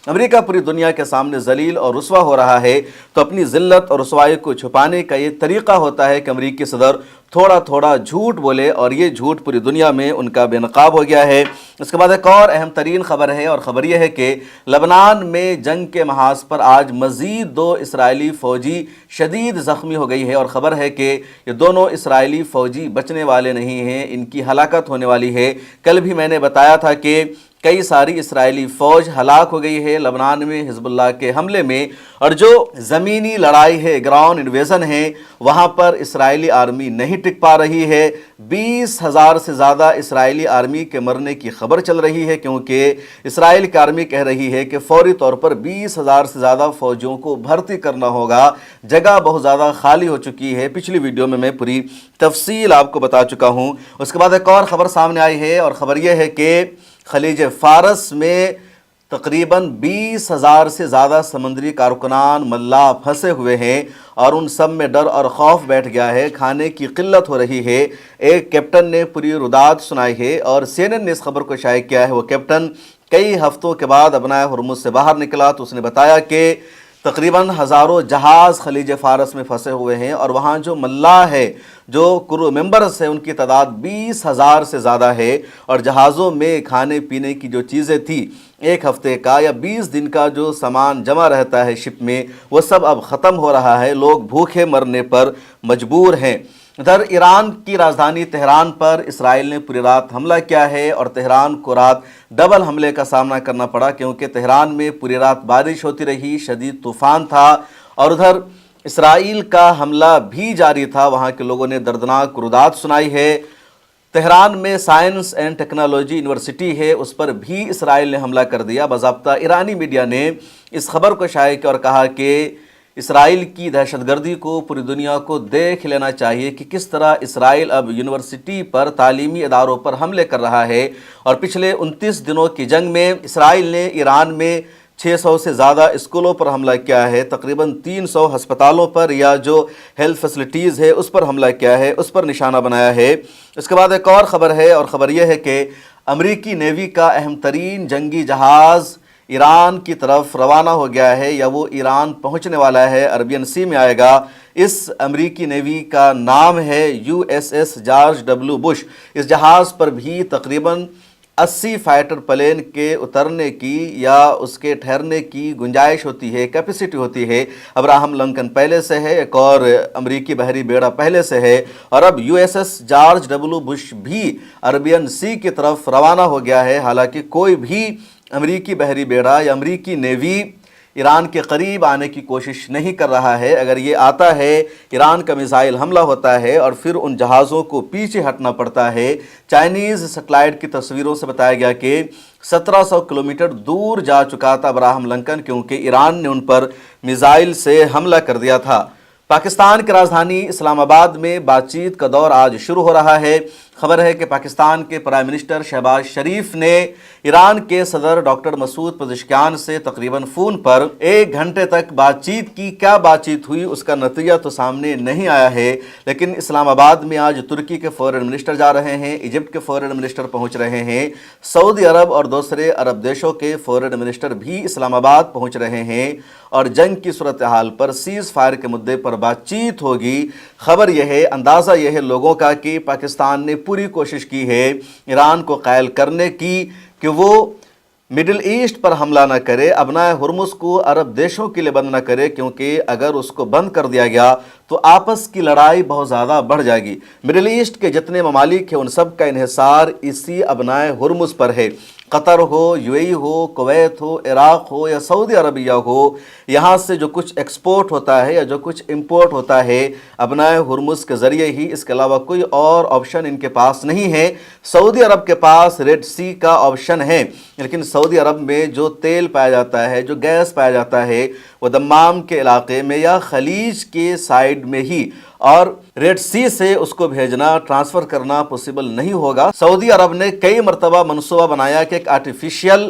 امریکہ پوری دنیا کے سامنے ذلیل اور رسوا ہو رہا ہے، تو اپنی ذلت اور رسوائی کو چھپانے کا یہ طریقہ ہوتا ہے کہ امریکی صدر تھوڑا تھوڑا جھوٹ بولے، اور یہ جھوٹ پوری دنیا میں ان کا بے نقاب ہو گیا ہے۔ اس کے بعد ایک اور اہم ترین خبر ہے، اور خبر یہ ہے کہ لبنان میں جنگ کے محاذ پر آج مزید 2 اسرائیلی فوجی شدید زخمی ہو گئی ہے، اور خبر ہے کہ یہ دونوں اسرائیلی فوجی بچنے والے نہیں ہیں، ان کی ہلاکت ہونے والی ہے۔ کل بھی میں نے بتایا تھا کہ کئی ساری اسرائیلی فوج ہلاک ہو گئی ہے لبنان میں حزب اللہ کے حملے میں، اور جو زمینی لڑائی ہے، گراؤنڈ انویژن ہے، وہاں پر اسرائیلی آرمی نہیں ٹک پا رہی ہے۔ 20,000 سے زیادہ اسرائیلی آرمی کے مرنے کی خبر چل رہی ہے، کیونکہ اسرائیل کی آرمی کہہ رہی ہے کہ فوری طور پر 20,000 سے زیادہ فوجیوں کو بھرتی کرنا ہوگا، جگہ بہت زیادہ خالی ہو چکی ہے۔ پچھلی ویڈیو میں میں پوری تفصیل آپ کو بتا چکا ہوں۔ اس کے بعد ایک اور خبر سامنے آئی ہے، اور خبر یہ ہے کہ خلیج فارس میں تقریباً 20,000 سے زیادہ سمندری کارکنان ملاح پھنسے ہوئے ہیں، اور ان سب میں ڈر اور خوف بیٹھ گیا ہے، کھانے کی قلت ہو رہی ہے۔ ایک کیپٹن نے پوری روداد سنائی ہے، اور CNN نے اس خبر کو شائع کیا ہے۔ وہ کیپٹن کئی ہفتوں کے بعد ابنائے ہرمز سے باہر نکلا، تو اس نے بتایا کہ تقریباً ہزاروں جہاز خلیج فارس میں پھنسے ہوئے ہیں، اور وہاں جو ملاح ہے، جو کرو ممبرز ہیں، ان کی تعداد 20,000 سے زیادہ ہے، اور جہازوں میں کھانے پینے کی جو چیزیں تھی، ایک ہفتے کا یا 20 دن کا جو سامان جمع رہتا ہے شپ میں، وہ سب اب ختم ہو رہا ہے۔ لوگ بھوکے مرنے پر مجبور ہیں۔ ادھر ایران کی راجدھانی تہران پر اسرائیل نے پوری رات حملہ کیا ہے، اور تہران کو رات ڈبل حملے کا سامنا کرنا پڑا، کیونکہ تہران میں پوری رات بارش ہوتی رہی، شدید طوفان تھا، اور ادھر اسرائیل کا حملہ بھی جاری تھا۔ وہاں کے لوگوں نے دردناک روداد سنائی ہے۔ تہران میں سائنس اینڈ ٹیکنالوجی یونیورسٹی ہے، اس پر بھی اسرائیل نے حملہ کر دیا۔ باضابطہ ایرانی میڈیا نے اس خبر کو شائع کیا اور کہا کہ اسرائیل کی دہشت گردی کو پوری دنیا کو دیکھ لینا چاہیے کہ کس طرح اسرائیل اب یونیورسٹی پر، تعلیمی اداروں پر حملے کر رہا ہے، اور پچھلے 29 دنوں کی جنگ میں اسرائیل نے ایران میں 600 سے زیادہ اسکولوں پر حملہ کیا ہے، تقریباً 300 ہسپتالوں پر یا جو ہیلتھ فیسلٹیز ہے اس پر حملہ کیا ہے، اس پر نشانہ بنایا ہے۔ اس کے بعد ایک اور خبر ہے، اور خبر یہ ہے کہ امریکی نیوی کا اہم ترین جنگی جہاز ایران کی طرف روانہ ہو گیا ہے، یا وہ ایران پہنچنے والا ہے، عربین سی میں آئے گا۔ اس امریکی نیوی کا نام ہے USS جارج ڈبلیو بش۔ اس جہاز پر بھی تقریباً 80 فائٹر پلین کے اترنے کی یا اس کے ٹھہرنے کی گنجائش ہوتی ہے، کیپیسٹی ہوتی ہے۔ ابراہم لنکن پہلے سے ہے، ایک اور امریکی بحری بیڑا پہلے سے ہے، اور اب USS جارج ڈبلیو بش بھی عربین سی کی طرف روانہ ہو گیا ہے۔ حالانکہ کوئی بھی امریکی بحری بیڑا یا امریکی نیوی ایران کے قریب آنے کی کوشش نہیں کر رہا ہے۔ اگر یہ آتا ہے، ایران کا میزائل حملہ ہوتا ہے، اور پھر ان جہازوں کو پیچھے ہٹنا پڑتا ہے۔ چائنیز سیٹلائٹ کی تصویروں سے بتایا گیا کہ 1700 کلومیٹر دور جا چکا تھا ابراہم لنکن، کیونکہ ایران نے ان پر میزائل سے حملہ کر دیا تھا۔ پاکستان کی راجدھانی اسلام آباد میں بات چیت کا دور آج شروع ہو رہا ہے۔ خبر ہے کہ پاکستان کے پرائم منسٹر شہباز شریف نے ایران کے صدر ڈاکٹر مسعود پزشکیان سے تقریباً فون پر 1 گھنٹے تک بات چیت کی۔ کیا بات چیت ہوئی اس کا نتیجہ تو سامنے نہیں آیا ہے، لیکن اسلام آباد میں آج ترکی کے فورن منسٹر جا رہے ہیں، ایجپٹ کے فورن منسٹر پہنچ رہے ہیں، سعودی عرب اور دوسرے عرب دیشوں کے فورن منسٹر بھی اسلام آباد پہنچ رہے ہیں، اور جنگ کی صورتحال پر، سیز فائر کے مدعے پر بات چیت ہوگی۔ خبر یہ ہے، اندازہ یہ ہے لوگوں کا کہ پاکستان نے پوری کوشش کی ہے ایران کو قائل کرنے کی کہ وہ مڈل ایسٹ پر حملہ نہ کرے، ابنائے ہرمز کو عرب دیشوں کے لیے بند نہ کرے، کیونکہ اگر اس کو بند کر دیا گیا تو آپس کی لڑائی بہت زیادہ بڑھ جائے گی۔ مڈل ایسٹ کے جتنے ممالک ہیں ان سب کا انحصار اسی ابنائے ہرمز پر ہے۔ قطر ہو، UAE ہو، کویت ہو، عراق ہو یا سعودی عربیہ ہو، یہاں سے جو کچھ ایکسپورٹ ہوتا ہے یا جو کچھ امپورٹ ہوتا ہے ابنائے ہرمز کے ذریعے ہی، اس کے علاوہ کوئی اور آپشن ان کے پاس نہیں ہے۔ سعودی عرب کے پاس ریڈ سی کا آپشن ہے، لیکن سعودی عرب میں جو تیل پایا جاتا ہے، جو گیس پایا جاتا ہے، وہ دمام کے علاقے میں یا خلیج کے سائیڈ میں ہی، اور ریڈ سی سے اس کو بھیجنا، ٹرانسفر کرنا پوسیبل نہیں ہوگا۔ سعودی عرب نے کئی مرتبہ منصوبہ بنایا کہ ایک آرٹیفیشیل